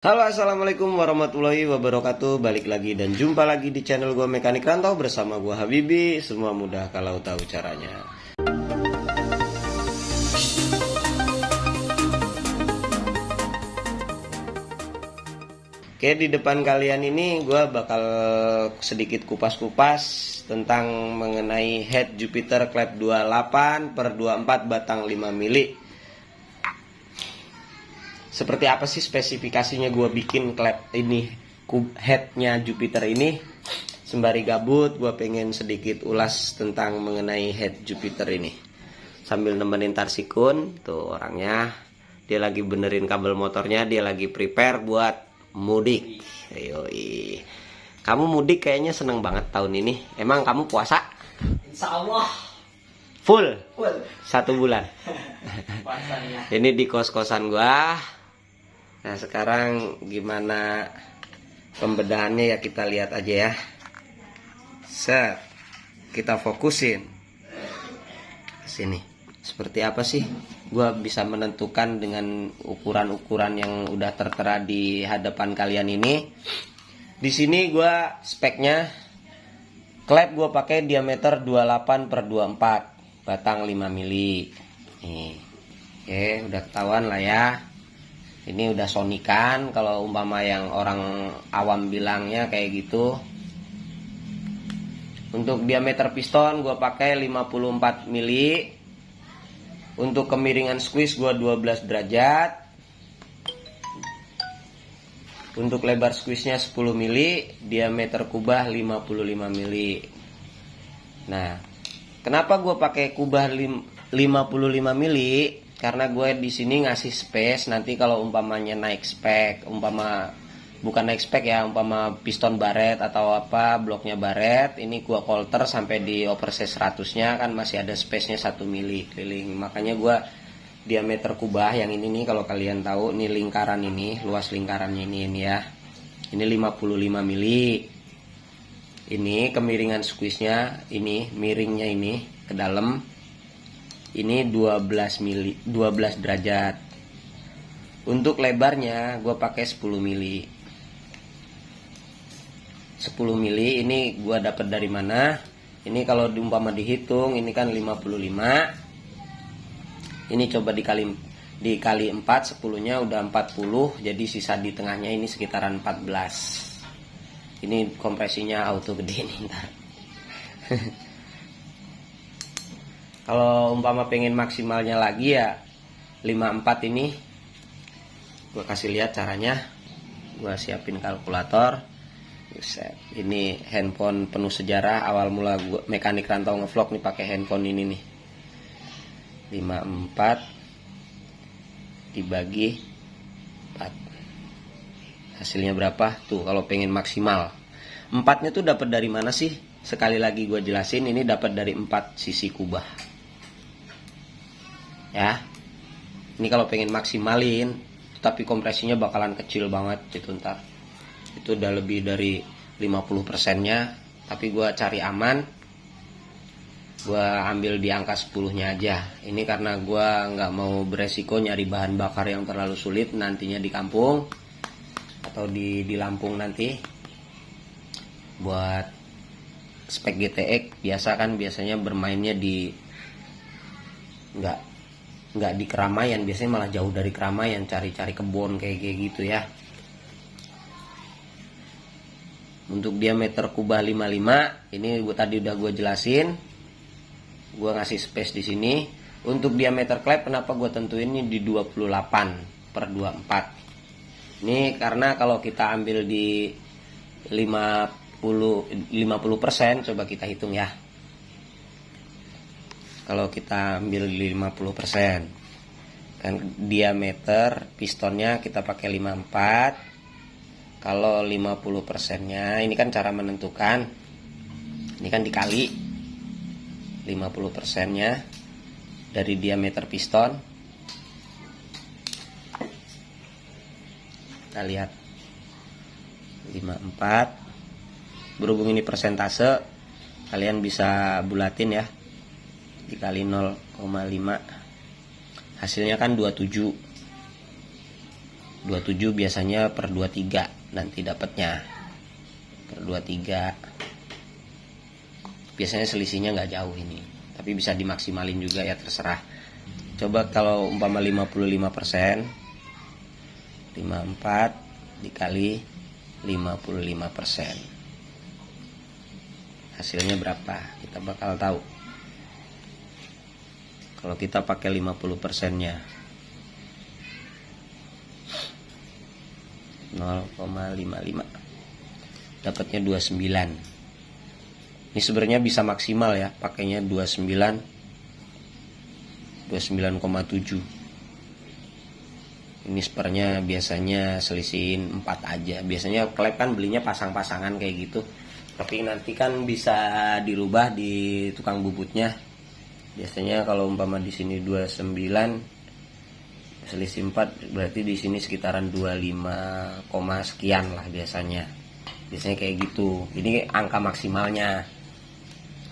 Halo, assalamualaikum warahmatullahi wabarakatuh. Balik lagi dan jumpa lagi di channel gue Mekanik Rantau bersama gue Habibi. Semua mudah kalau tahu caranya. Oke, di depan kalian ini gue bakal sedikit kupas-kupas tentang mengenai head Jupiter klep 28 per 24 batang 5 mili. Seperti apa sih spesifikasinya gue bikin klep ini, headnya Jupiter ini. Sembari gabut gue pengen sedikit ulas tentang mengenai head Jupiter ini sambil nemenin Tarsikun. Tuh orangnya, dia lagi benerin kabel motornya, dia lagi prepare buat mudik. Yoi. Kamu mudik kayaknya seneng banget tahun ini. Emang kamu puasa? Insya Allah Full? full 1 bulan. puasanya. Ini di kos-kosan gua. Nah, sekarang gimana pembedahannya ya, kita lihat aja ya. Set. Kita fokusin. Sini. Seperti apa sih gua bisa menentukan dengan ukuran-ukuran yang udah tertera di hadapan kalian ini. Di sini gua speknya klep gua pakai diameter 28 per 24 batang 5 mili. Nih. Oke, udah ketahuan lah ya. Ini udah sonikan, kalau umpama yang orang awam bilangnya kayak gitu. Untuk diameter piston gua pakai 54 mili. Untuk kemiringan squeeze gua 12 derajat. Untuk lebar squeeze-nya 10 mili, diameter kubah 55 mili. Nah, kenapa gua pakai kubah 55 mili? Karena gue di sini ngasih space nanti kalau umpamanya naik spek, bukan naik spek ya, umpama piston baret atau apa, bloknya baret, ini gue kolter sampai di oversize 100-nya kan masih ada space-nya 1 mili keliling. Makanya gue diameter kubah yang ini nih, kalau kalian tahu nih lingkaran ini, luas lingkarannya ini ya. Ini 55 mili. Ini kemiringan squeeze-nya, ini miringnya ini ke dalam. Ini 12 derajat. Untuk lebarnya gue pakai 10 mili. 10 mili ini gue dapat dari mana? Ini kalau diumpama dihitung, ini kan 55. Ini coba dikali 4, 10-nya udah 40, jadi sisa di tengahnya ini sekitaran 14. Ini kompresinya auto gede nih ntar. Kalau umpama pengen maksimalnya lagi ya 54 ini. Gue kasih lihat caranya. Gue siapin kalkulator. Buset. Ini handphone penuh sejarah. Awal mula gue Mekanik Rantau ngevlog nih pakai handphone ini nih. 54 dibagi 4. Hasilnya berapa? Tuh kalau pengen maksimal. 4-nya tuh dapat dari mana sih? Sekali lagi gue jelasin, ini dapat dari 4 sisi kubah. Ya. Ini kalau pengen maksimalin, tapi kompresinya bakalan kecil banget gitu ntar. Itu udah lebih dari 50%-nya, tapi gue cari aman. Gue ambil di angka 10-nya aja. Ini karena gue nggak mau beresiko nyari bahan bakar yang terlalu sulit nantinya di kampung atau di Lampung nanti. Buat spek GTX biasanya bermainnya di nggak di keramaian, biasanya malah jauh dari keramaian, cari-cari kebun kayak gitu ya. Untuk diameter kubah 55 ini tadi udah gue jelasin. Gue ngasih space di sini. Untuk diameter klep kenapa gue tentuin ini di 28 per 24. Ini karena kalau kita ambil di 50%, coba kita hitung ya. Kalau kita ambil 50%, kan diameter pistonnya kita pakai 54. Kalau 50%-nya, ini kan cara menentukan. Ini kan dikali 50%-nya dari diameter piston. Kita lihat 54. Berhubung ini persentase, kalian bisa bulatin ya. Dikali 0,5, hasilnya kan 27. 27 biasanya per 23 nanti dapatnya per 23. Biasanya selisihnya nggak jauh ini, tapi bisa dimaksimalin juga ya, terserah. Coba kalau umpama 55%, 54 dikali 55%, hasilnya berapa kita bakal tahu kalau kita pakai 50%-nya. 0,55 dapatnya 29. Ini sebenarnya bisa maksimal ya, pakainya 29,7. Ini spernya biasanya selisihin 4 aja. Biasanya klep kan belinya pasang-pasangan kayak gitu, tapi nanti kan bisa dirubah di tukang bubutnya. Biasanya kalau umpama di sini 29 selisih 4, berarti di sini sekitaran 25, sekian lah biasanya kayak gitu. Ini angka maksimalnya,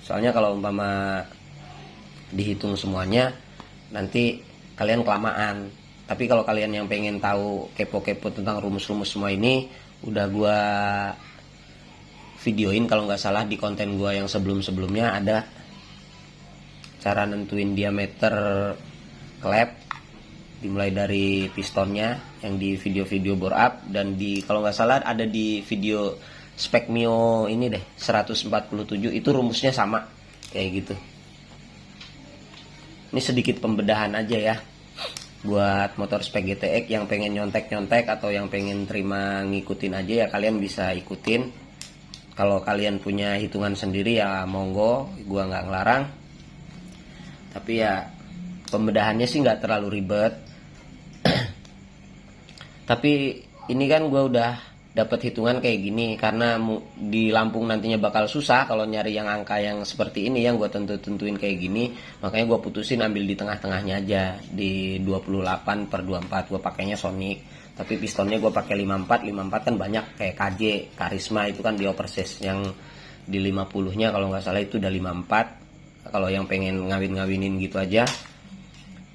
soalnya kalau umpama dihitung semuanya nanti kalian kelamaan. Tapi kalau kalian yang pengen tahu kepo-kepo tentang rumus-rumus semua ini, udah gua videoin kalau nggak salah di konten gua yang sebelum-sebelumnya, ada cara nentuin diameter klep dimulai dari pistonnya yang di video-video bore up, dan di kalau nggak salah ada di video spek Mio ini deh 147, itu rumusnya sama kayak gitu. Ini sedikit pembedahan aja ya buat motor spek GTX yang pengen nyontek-nyontek atau yang pengen terima ngikutin aja ya, kalian bisa ikutin. Kalau kalian punya hitungan sendiri ya monggo, gua nggak ngelarang. Tapi ya pembedahannya sih nggak terlalu ribet. Tapi ini kan gue udah dapat hitungan kayak gini karena di Lampung nantinya bakal susah kalau nyari yang angka yang seperti ini yang gue tentuin kayak gini. Makanya gue putusin ambil di tengah-tengahnya aja, di 28/24. Gue pakainya Sonic, tapi pistonnya gue pakai 54 kan banyak kayak KJ, Karisma itu kan di oversize yang di 50-nya kalau nggak salah itu udah 54. Kalau yang pengen ngawin-ngawinin gitu aja,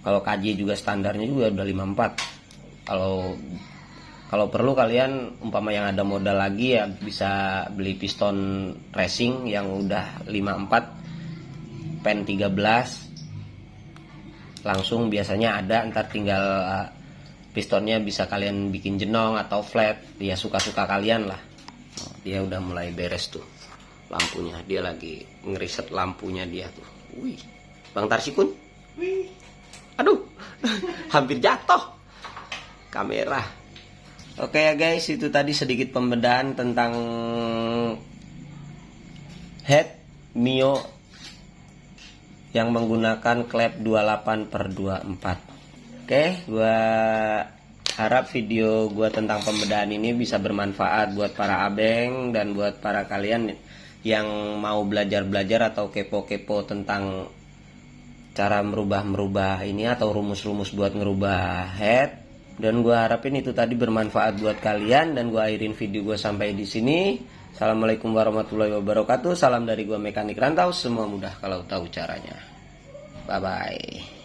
kalau KJ juga standarnya juga udah 54. Kalau perlu kalian umpama yang ada modal lagi ya bisa beli piston racing yang udah 54 pen 13 langsung, biasanya ada, ntar tinggal pistonnya bisa kalian bikin jenong atau flat, ya suka-suka kalian lah. Dia udah mulai beres tuh lampunya, dia lagi ngeriset lampunya dia tuh. Wih, Bang Tarsikun, wih, aduh hampir jatuh kamera. Oke ya guys, itu tadi sedikit pembedahan tentang head Mio yang menggunakan klep 28/24. Oke, gua harap video gua tentang pembedahan ini bisa bermanfaat buat para abeng dan buat para kalian yang mau belajar-belajar atau kepo-kepo tentang cara merubah ini atau rumus-rumus buat ngerubah head. Dan gue harapin itu tadi bermanfaat buat kalian, dan gue akhirin video gue sampai di sini. Assalamualaikum warahmatullahi wabarakatuh. Salam dari gue Mekanik Rantau. Semua mudah kalau tahu caranya. Bye bye.